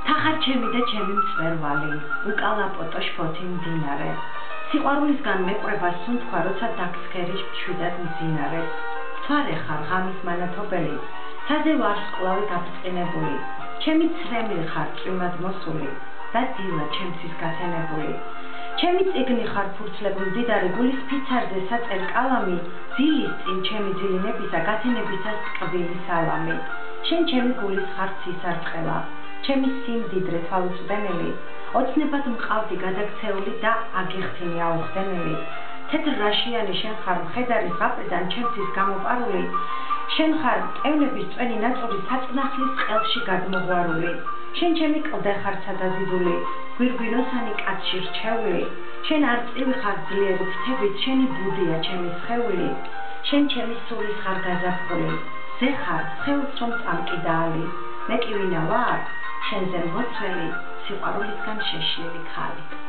Თახარ ჩემი და ჩემი მწვერვალი, უკალა პოტოშფოთი მდინარე. სიყვარულისგან მეყრება სუნთქვა, როცა დაგსქერი მშვიდად მძინარე. მთვარე ხარ ღამის მანათობელი, ცაზე ვარსკვლავი გაბრწყინებული. ჩემი ცრემლი ხარ წვიმად მოსული და დილა ჩემთვის გათენებული. ჩემი წიგნი ხარ ფურცლებ მდიდარი, გულის ფიცარზე საწერ კალამი, ძილის წინ ჩემი ძილინებისა გათენებისას ტკბილი სალამი. შენ ჩემი გულის ხარ ცისარტყელა, ჩემი სიმდიდრე თვალუწვდენელი, ოცნებად მყავდი გადაქცეული და აგიხთინი აუხდენელი. თეთრ რაშიანი შენ ხარ მხედარი ზღაპრიდან ჩემთვის გამოპარული, შენ ხარ მტევნების წვენი ნაწური საწნახლის ყელში გადმოღვარული. შენ ჩემი კლდე ხარ სადაზიდული, გვირგვინოსანი კაცში რჩეული. შენ არწივი ხარ ძლიერი ფრთებით, შენი ბუდია ჩემი სხეული. შენ ჩემი სულის ხარ გაზაფხული, ზე ხარ სხეულს რომ წამკიდაალი. მე კი ვინა ვარ, შენზე მლოცველი, სიყვარულისგან შეშლილი ქალი.